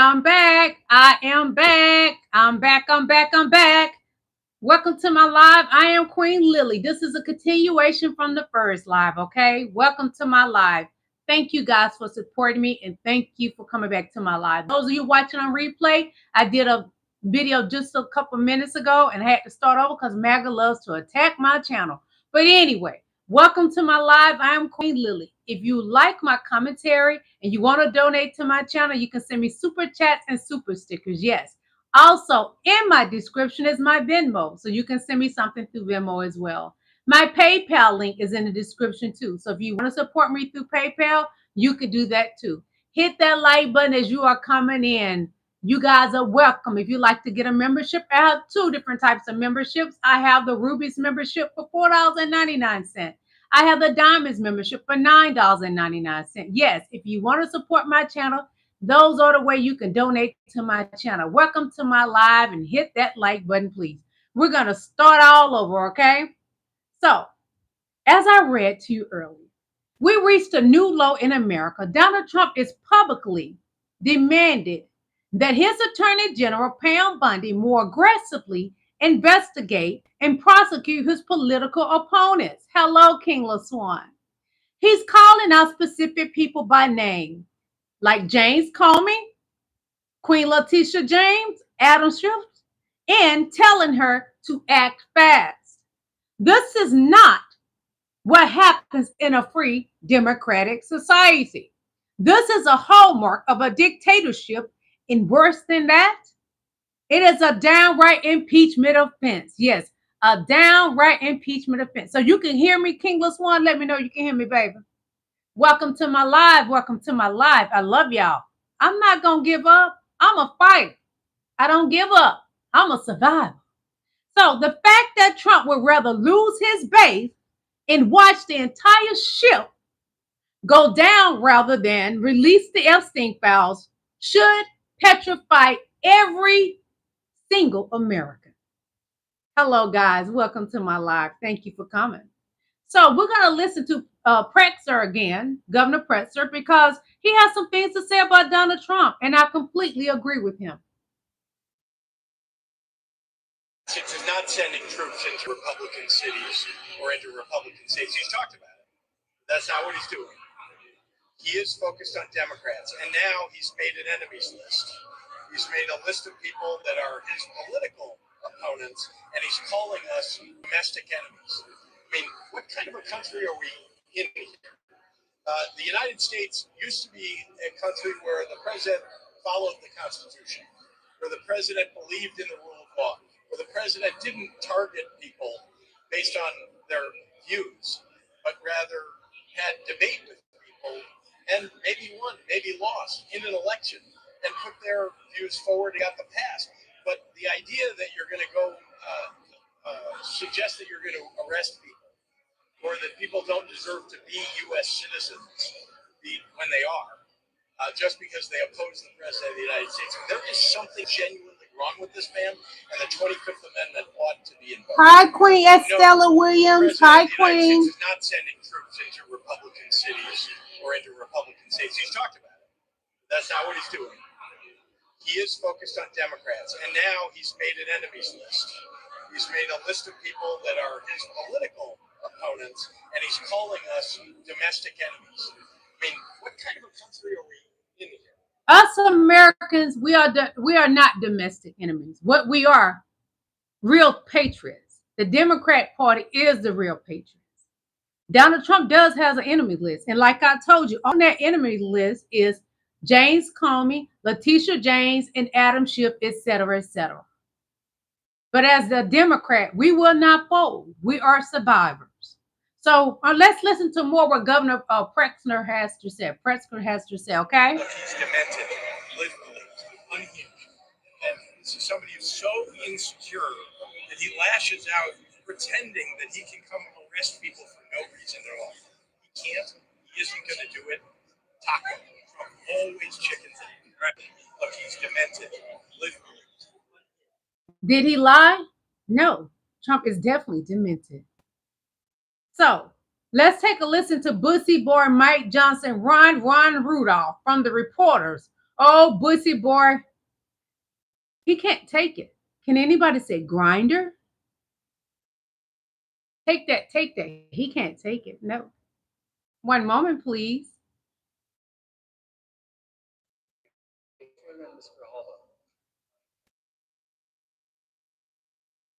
I'm back. I am back. I'm back. I'm back. I'm back. Welcome to my live. I am Queen Lillie. This is a continuation from the first live, okay? Welcome to my live. Thank you guys for supporting me and thank you for coming back to my live. Those of you watching on replay, I did a video just a couple minutes ago and I had to start over because MAGA loves to attack my channel. But anyway, welcome to my live. I am Queen Lillie. If you like my commentary and you want to donate to my channel, you can send me super chats and super stickers. Yes. Also, in my description is my Venmo, so you can send me something through Venmo as well. My PayPal link is in the description too. So if you want to support me through PayPal, you could do that too. Hit that like button as you are coming in. You guys are welcome. If you like to get a membership, I have two different types of memberships. I have the Rubies membership for $4.99. I have the Diamonds membership for $9.99. Yes, if you want to support my channel, those are the way you can donate to my channel. Welcome to my live and hit that like button, please. We're going to start all over, okay? So, as I read to you earlier, we reached a new low in America. Donald Trump is publicly demanded that his Attorney General, Pam Bondi, more aggressively investigate and prosecute his political opponents. Hello, King LaSwan. He's calling out specific people by name, like James Comey, Queen Latisha James, Adam Schiff, and telling her to act fast. This is not what happens in a free democratic society. This is a hallmark of a dictatorship, and worse than that, it is a downright impeachment offense. Yes, a downright impeachment offense. So you can hear me, King LaSwan. Let me know you can hear me, baby. Welcome to my live. Welcome to my live. I love y'all. I'm not going to give up. I'm a fighter. I don't give up. I'm a survivor. So the fact that Trump would rather lose his base and watch the entire ship go down rather than release the Epstein files should petrify every single American. Hello, guys. Welcome to my live. Thank you for coming. So we're going to listen to Pretzer again, Governor Pretzer, because he has some things to say about Donald Trump, and I completely agree with him. Is not sending troops into Republican cities or into Republican states. He's talked about it. That's not what he's doing. He is focused on Democrats, and now he's made an enemies list. He's made a list of people that are his political opponents, and he's calling us domestic enemies. I mean, what kind of a country are we in here? The United States used to be a country where the president followed the Constitution, where the president believed in the rule of law, where the president didn't target people based on their views, but rather had debate with people and maybe won, maybe lost in an election and put their views forward and got them passed. But the idea that you're going to go suggest that you're going to arrest people or that people don't deserve to be U.S. citizens when they are, just because they oppose the president of the United States. There is something genuinely wrong with this man, and the 25th Amendment ought to be invoked. Hi, Queen Estella Williams. Hi, Queen. He's not sending troops into Republican cities or into Republican states. He's talked about it. That's not what he's doing. He is focused on Democrats, and now he's made an enemies list. He's made a list of people that are his political opponents, and he's calling us domestic enemies. I mean, what kind of a country are we in here? Us Americans, we are not domestic enemies. What we are, real patriots. The Democrat Party is the real patriots. Donald Trump does have an enemy list, and like I told you, on that enemy list is James Comey, Latisha James, and Adam Schiff, etc., etc. But as the Democrat, we will not fold. We are survivors. So let's listen to more what Governor Pretzer has to say. Pretzer has to say, okay? He's demented, literally, unhinged. And this is somebody who's so insecure that he lashes out pretending that he can come and arrest people for no reason at all. He can't. He isn't going to do it. Taco. Trump always chickens in. Right? Look, he's demented, literally. Did he lie? No. Trump is definitely demented. So let's take a listen to Bussy Boy Mike Johnson, Ron Rudolph from the reporters Oh, bussy boy. He can't take it. Can anybody say grinder? Take that, take that. He can't take it. No. One moment, please.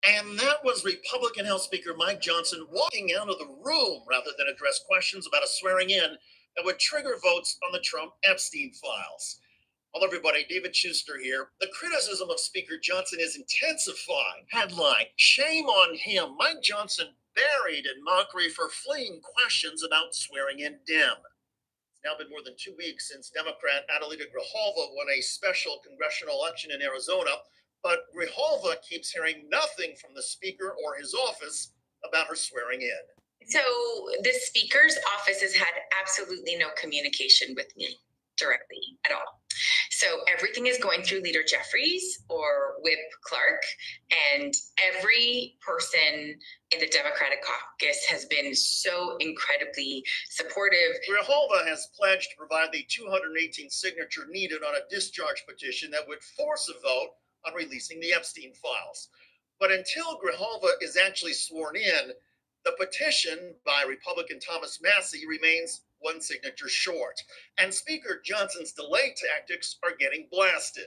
And that was Republican House Speaker Mike Johnson walking out of the room rather than address questions about a swearing in that would trigger votes on the Trump Epstein files. Hello, everybody. David Schuster here. The criticism of Speaker Johnson is intensifying. Headline: Shame on him. Mike Johnson buried in mockery for fleeing questions about swearing in Dem. It's now been more than 2 weeks since Democrat Adelita Grijalva won a special congressional election in Arizona, but Grijalva keeps hearing nothing from the speaker or his office about her swearing in. So the speaker's office has had absolutely no communication with me directly at all. So everything is going through Leader Jeffries or Whip Clark, and every person in the Democratic caucus has been so incredibly supportive. Grijalva has pledged to provide the 218 signature needed on a discharge petition that would force a vote on releasing the Epstein files. But until Grijalva is actually sworn in, the petition by Republican Thomas Massie remains one signature short, and Speaker Johnson's delay tactics are getting blasted.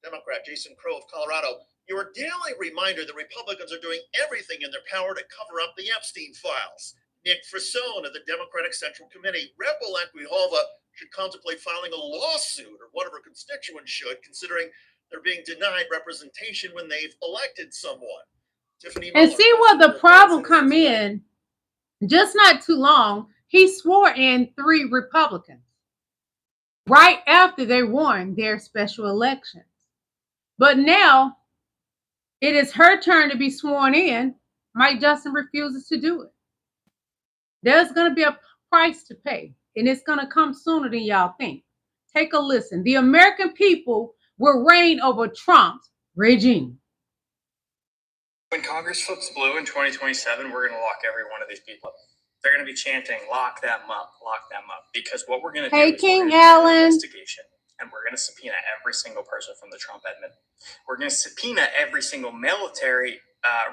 Democrat Jason Crow of Colorado, your daily reminder that Republicans are doing everything in their power to cover up the Epstein files. Nick Frasone of the Democratic Central Committee, rebel-elect Grijalva should contemplate filing a lawsuit, or one of her constituents should, considering they're being denied representation when they've elected someone. Tiffany And Miller, see what the problem President come in. Just not too long, he swore in 3 Republicans right after they won their special elections. But now it is her turn to be sworn in. Mike Johnson refuses to do it. There's going to be a price to pay, and it's going to come sooner than y'all think. Take a listen. The American people will reign over Trump's regime. When Congress flips blue in 2027, we're going to lock every one of these people up. They're going to be chanting, lock them up, because what we're going to do is King we're going to do Alan. an investigation, and we're going to subpoena every single person from the Trump admin. We're going to subpoena every single military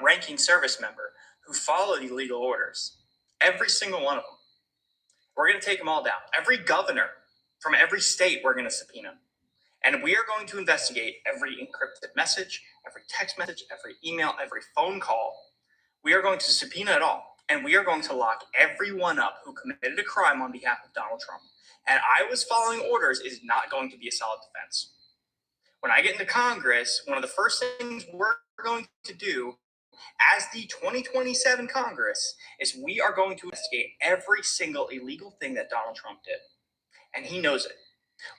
ranking service member who followed illegal orders. Every single one of them. We're going to take them all down. Every governor from every state we're going to subpoena. And we are going to investigate every encrypted message, every text message, every email, every phone call. We are going to subpoena it all. And we are going to lock everyone up who committed a crime on behalf of Donald Trump. And I was following orders is not going to be a solid defense. When I get into Congress, one of the first things we're going to do as the 2027 Congress is we are going to investigate every single illegal thing that Donald Trump did. And he knows it,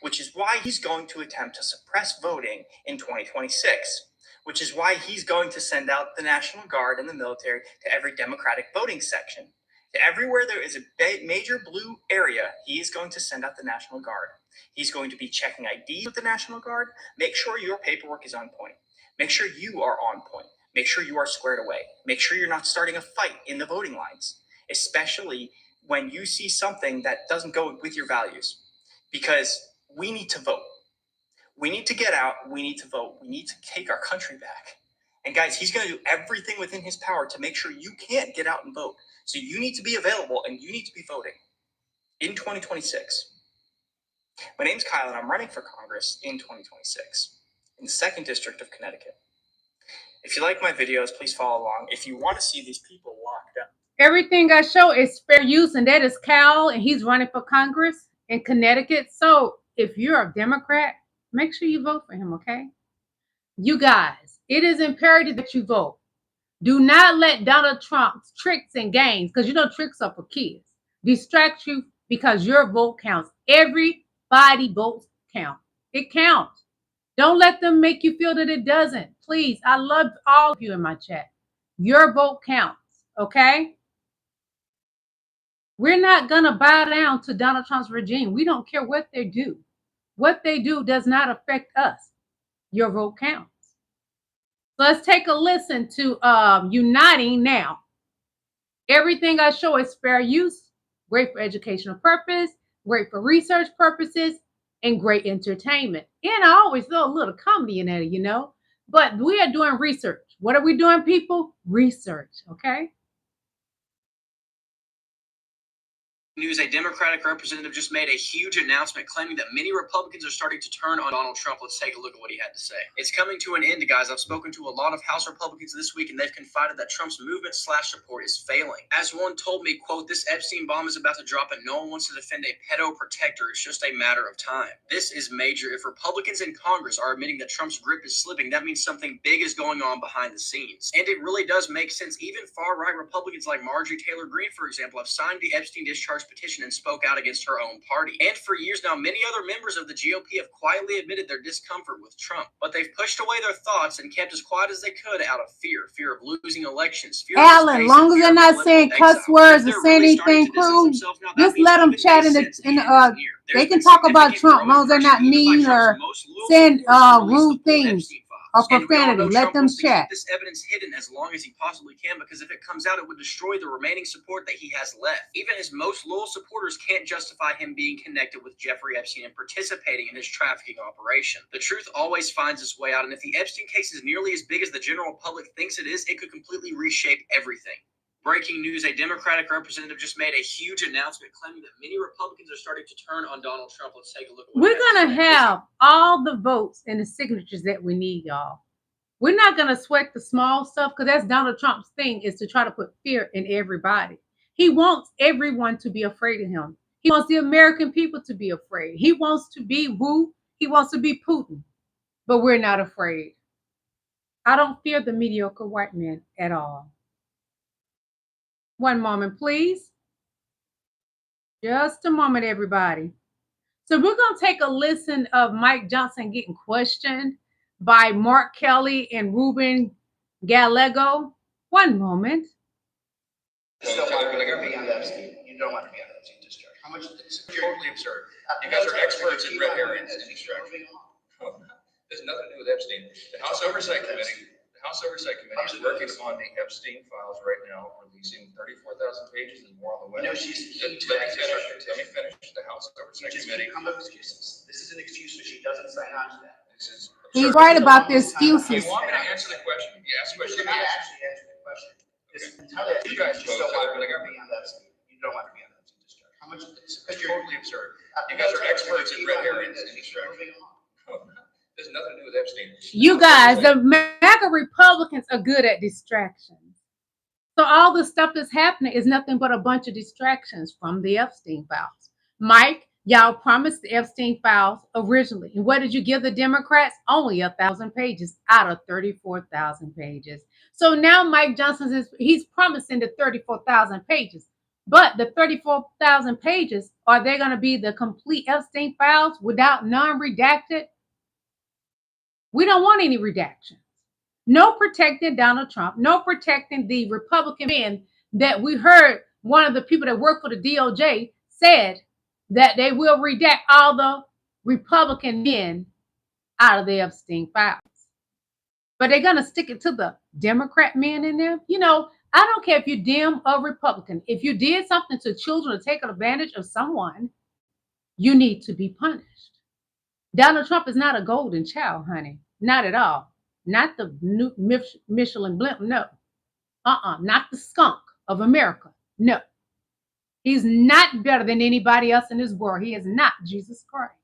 which is why he's going to attempt to suppress voting in 2026. Which is why he's going to send out the National Guard and the military to every Democratic voting section. To everywhere there is a major blue area, he is going to send out the National Guard. He's going to be checking IDs with the National Guard. Make sure your paperwork is on point. Make sure you are on point. Make sure you are squared away. Make sure you're not starting a fight in the voting lines, especially when you see something that doesn't go with your values. Because we need to vote. We need to get out. We need to vote. We need to take our country back. And guys, he's going to do everything within his power to make sure you can't get out and vote. So you need to be available and you need to be voting in 2026. My name's Kyle and I'm running for Congress in 2026 in the 2nd District of Connecticut. If you like my videos, please follow along. If you want to see these people locked up. Everything I show is fair use, and that is Cal, and he's running for Congress in Connecticut. So if you're a Democrat, make sure you vote for him, okay? You guys, it is imperative that you vote. Do not let Donald Trump's tricks and games, because you know tricks are for kids, distract you, because your vote counts. Everybody votes count. It counts. Don't let them make you feel that it doesn't. Please, I love all of you in my chat. Your vote counts, okay? We're not going to bow down to Donald Trump's regime. We don't care what they do. What they do does not affect us. Your vote counts. So let's take a listen to Uniting Now. Everything I show is fair use, great for educational purpose, great for research purposes. and great entertainment. And I always throw a little comedy in there, you know. But we are doing research. What are we doing, people? Research, okay? News, a Democratic representative just made a huge announcement claiming that many Republicans are starting to turn on Donald Trump. Let's take a look at what he had to say. It's coming to an end, guys. I've spoken to a lot of House Republicans this week, and they've confided that Trump's movement/support is failing. As one told me, quote, "This Epstein bomb is about to drop and no one wants to defend a pedo protector. It's just a matter of time." This is major. If Republicans in Congress are admitting that Trump's grip is slipping, that means something big is going on behind the scenes. And it really does make sense. Even far-right Republicans like Marjorie Taylor Greene, for example, have signed the Epstein discharge petition and spoke out against her own party. And for years now, many other members of the GOP have quietly admitted their discomfort with Trump. But they've pushed away their thoughts and kept as quiet as they could out of fear of losing elections. Fear Alan, long as they're not saying cuss words or saying anything crude, just let them chat in the, they can talk about Trump, long as they're not mean or saying rude things or profanity. Let them chat. This evidence hidden as long as he possibly can, because if it comes out, it would destroy the remaining support that he has left. Even his most loyal supporters can't justify him being connected with Jeffrey Epstein and participating in his trafficking operation. The truth always finds its way out, and if the Epstein case is nearly as big as the general public thinks it is, it could completely reshape everything. Breaking news, a Democratic representative just made a huge announcement claiming that many Republicans are starting to turn on Donald Trump. Let's take a look at what we're going to have all the votes and the signatures that we need, y'all. We're not going to sweat the small stuff, because that's Donald Trump's thing, is to try to put fear in everybody. He wants everyone to be afraid of him. He wants the American people to be afraid. He wants to be who? He wants to be Putin. But we're not afraid. I don't fear the mediocre white man at all. One moment, please. Just a moment, everybody. So we're going to take a listen of Mike Johnson getting questioned by Mark Kelly and Ruben Gallego. One moment. You don't want to be on Epstein. You don't want to be on Epstein discharge. How much? It's totally absurd. You guys are experts in red herrings and distraction. There's nothing to do with Epstein. The House Oversight Committee is working on the Epstein files right now, releasing 34,000 pages and more on the web. No, let me finish. The House Oversight Committee. Excuses. This is an excuse, so she doesn't sign on to that. He's right about the excuses. You want me to answer the question? You ask the question. You're not actually answering the question. You guys just don't want to be on Epstein. You don't want to be on Epstein discharge. How much? It's totally absurd. You guys are experts in red herrings and distraction. There's nothing to do with Epstein. You guys, the MAGA Republicans are good at distractions. So all the stuff that's happening is nothing but a bunch of distractions from the Epstein files. Mike, y'all promised the Epstein files originally. And what did you give the Democrats? Only 1,000 pages out of 34,000 pages. So now Mike Johnson he's promising the 34,000 pages. But the 34,000 pages, are they going to be the complete Epstein files without non-redacted? We don't want any redactions. No protecting Donald Trump. No protecting the Republican men that we heard one of the people that work for the DOJ said that they will redact all the Republican men out of the Epstein files. But they're going to stick it to the Democrat men in there. You know, I don't care if you're Dem or Republican. If you did something to children to take advantage of someone, you need to be punished. Donald Trump is not a golden child, honey. Not at all. Not the new Michelin blimp, no. Not the skunk of America, no. He's not better than anybody else in this world. He is not Jesus Christ.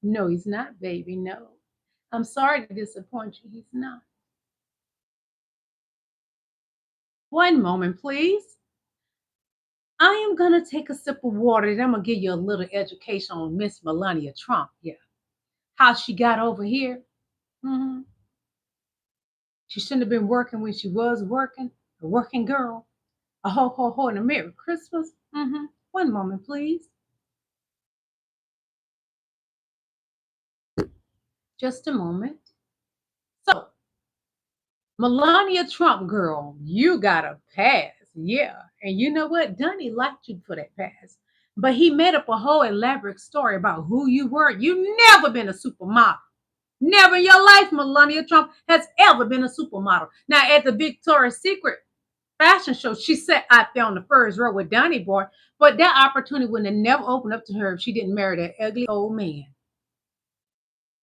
No, he's not, baby, no. I'm sorry to disappoint you, he's not. One moment, please. I am going to take a sip of water, and I'm going to give you a little education on Miss Melania Trump here. How she got over here. She shouldn't have been working when she was working. A working girl. A ho, ho, ho, and a Merry Christmas. One moment, please. Just a moment. So, Melania Trump, girl, you got a pass. Yeah. And you know what? Donnie liked you for that pass. But he made up a whole elaborate story about who you were. You've never been a supermodel. Never in your life, Melania Trump has ever been a supermodel. Now, at the Victoria's Secret fashion show, she sat out there on the first row with Donnie Boy, but that opportunity would have never opened up to her if she didn't marry that ugly old man.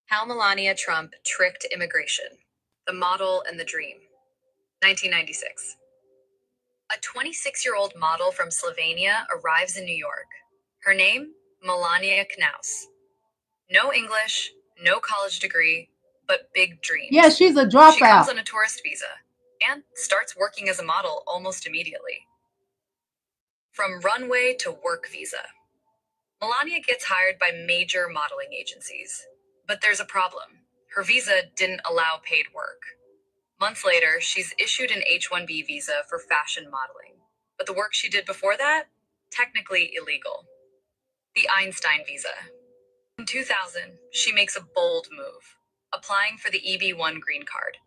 How Melania Trump Tricked Immigration, the Model and the Dream. 1996. A 26-year-old model from Slovenia arrives in New York. Her name, Melania Knaus. No English, no college degree, but big dreams. Yeah, she's a She comes dropout. on a tourist visa and starts working as a model almost immediately. From runway to work visa. Melania gets hired by major modeling agencies. But there's a problem. Her visa didn't allow paid work. Months later, she's issued an H-1B visa for fashion modeling. But the work she did before that? Technically illegal. The Einstein visa. In 2000, she makes a bold move, applying for the EB-1 green card.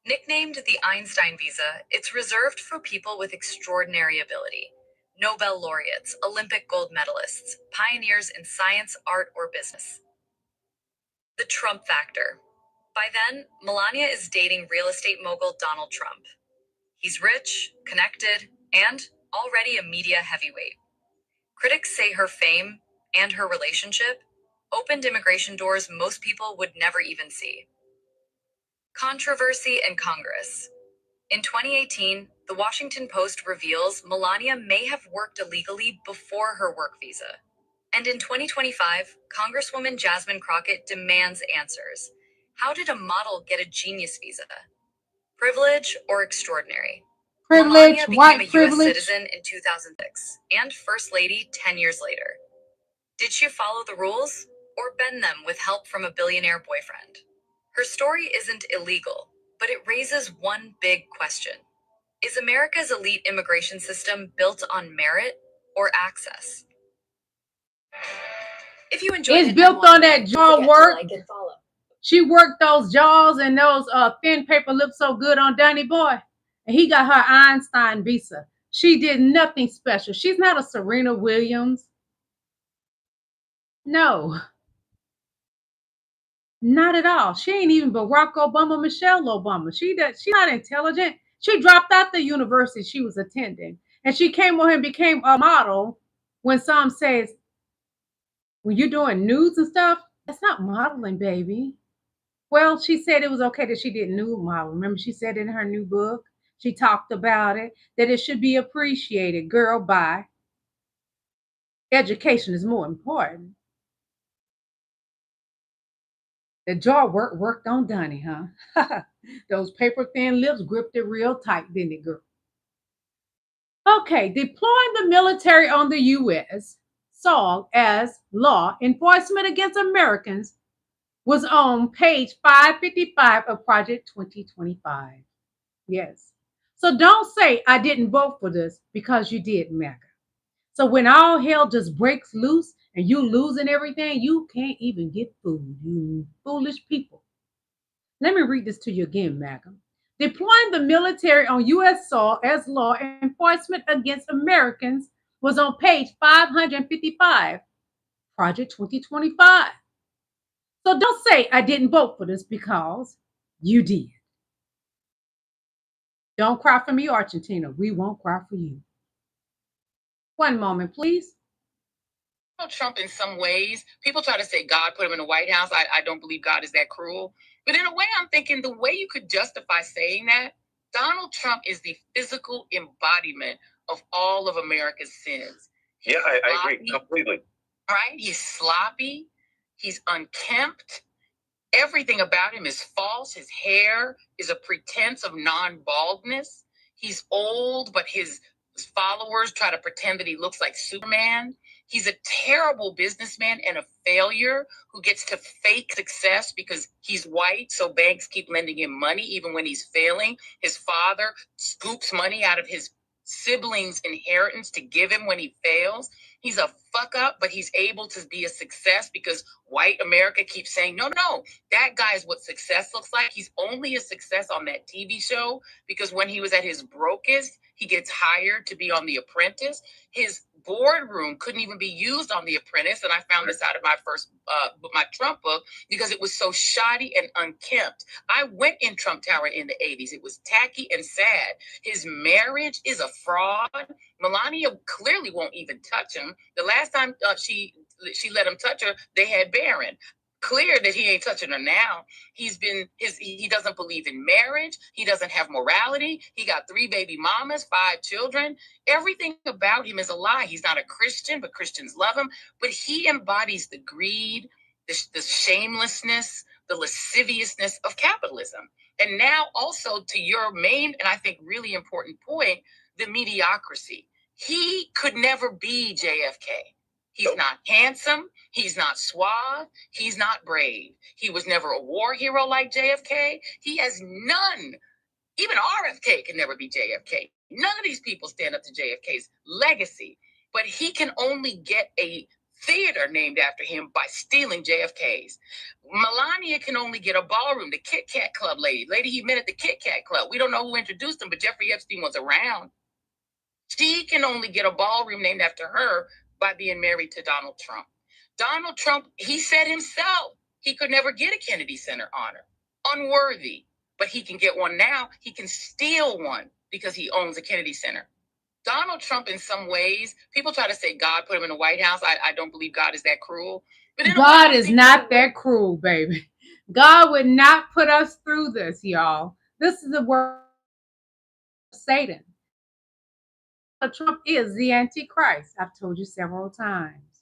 Nicknamed the Einstein visa, it's reserved for people with extraordinary ability. Nobel laureates, Olympic gold medalists, pioneers in science, art, or business. The Trump factor. By then, Melania is dating real estate mogul Donald Trump. He's rich, connected, and already a media heavyweight. Critics say her fame and her relationship opened immigration doors most people would never even see. Controversy in Congress. In 2018, the Washington Post reveals Melania may have worked illegally before her work visa. And in 2025, Congresswoman Jasmine Crockett demands answers. How did a model get a genius visa? Privilege or extraordinary? Privilege, Melania white became a U.S. privilege. citizen in 2006 and First Lady 10 years later. Did she follow the rules or bend them with help from a billionaire boyfriend? Her story isn't illegal, but it raises one big question. Is America's elite immigration system built on merit or access? If you enjoyed It's it, built on that jaw work. like and follow. She worked those jaws and those thin paper lips so good on Danny Boy. And he got her Einstein visa. She did nothing special. She's not a Serena Williams. No. Not at all. She ain't even Barack Obama, Michelle Obama. She's not intelligent. She dropped out the university she was attending. And she came on and became a model when some says, when you're doing nudes and stuff, that's not modeling, baby. Well, she said it was okay that she did nude model. Remember, she said in her new book, she talked about it, that it should be appreciated. Girl, bye. Education is more important. The jaw worked on Donnie, huh? Those paper thin lips gripped it real tight, didn't it, girl? Okay, deploying the military on the U.S. soil as law enforcement against Americans was on page 555 of Project 2025. Yes. So don't say I didn't vote for this because you did, MAGA. So when all hell just breaks loose and you losing everything, you can't even get food, you foolish people. Let me read this to you again, MAGA. Deploying the military on U.S. soil as law enforcement against Americans was on page 555, Project 2025. So don't say I didn't vote for this because you did. Don't cry for me, Argentina. We won't cry for you. One moment, please. Donald Trump, in some ways, people try to say God put him in the White House. I don't believe God is that cruel. But in a way, I'm thinking the way you could justify saying that, Donald Trump is the physical embodiment of all of America's sins. Yeah, I agree completely. Right? He's sloppy. He's unkempt. Everything about him is false. His hair is a pretense of non-baldness. He's old, but his followers try to pretend that he looks like Superman. He's a terrible businessman and a failure who gets to fake success because he's white, so banks keep lending him money even when he's failing. His father scoops money out of his siblings' inheritance to give him when he fails. He's a fuck up, but he's able to be a success because white America keeps saying, no, that guy is what success looks like. He's only a success on that TV show because when he was at his brokest, he gets hired to be on The Apprentice. His boardroom couldn't even be used on The Apprentice. And I found this out of my first, my Trump book, because it was so shoddy and unkempt. I went in Trump Tower in the 80s. It was tacky and sad. His marriage is a fraud. Melania clearly won't even touch him. The last time she let him touch her, they had Barron. clear that he ain't touching her now. He doesn't believe in marriage. He doesn't have morality. He got 3 baby mamas, 5 children. Everything about him is a lie. He's not a Christian, but Christians love him. But he embodies the greed, the shamelessness, the lasciviousness of capitalism. And now also to your main, and I think really important point, the mediocrity. He could never be JFK. He's not handsome. He's not suave. He's not brave. He was never a war hero like JFK. He has none. Even RFK can never be JFK. None of these people stand up to JFK's legacy. But he can only get a theater named after him by stealing JFK's. Melania can only get a ballroom, the Kit Kat Club lady he met at the Kit Kat Club. We don't know who introduced him, but Jeffrey Epstein was around. She can only get a ballroom named after her by being married to Donald Trump. Donald Trump, he said himself, he could never get a Kennedy Center honor. Unworthy. But he can get one now. He can steal one because he owns a Kennedy Center. Donald Trump, in some ways, people try to say God put him in the White House. I don't believe God is that cruel. But God is not that cruel, baby. God would not put us through this, y'all. This is the word of Satan. Trump is the Antichrist. I've told you several times.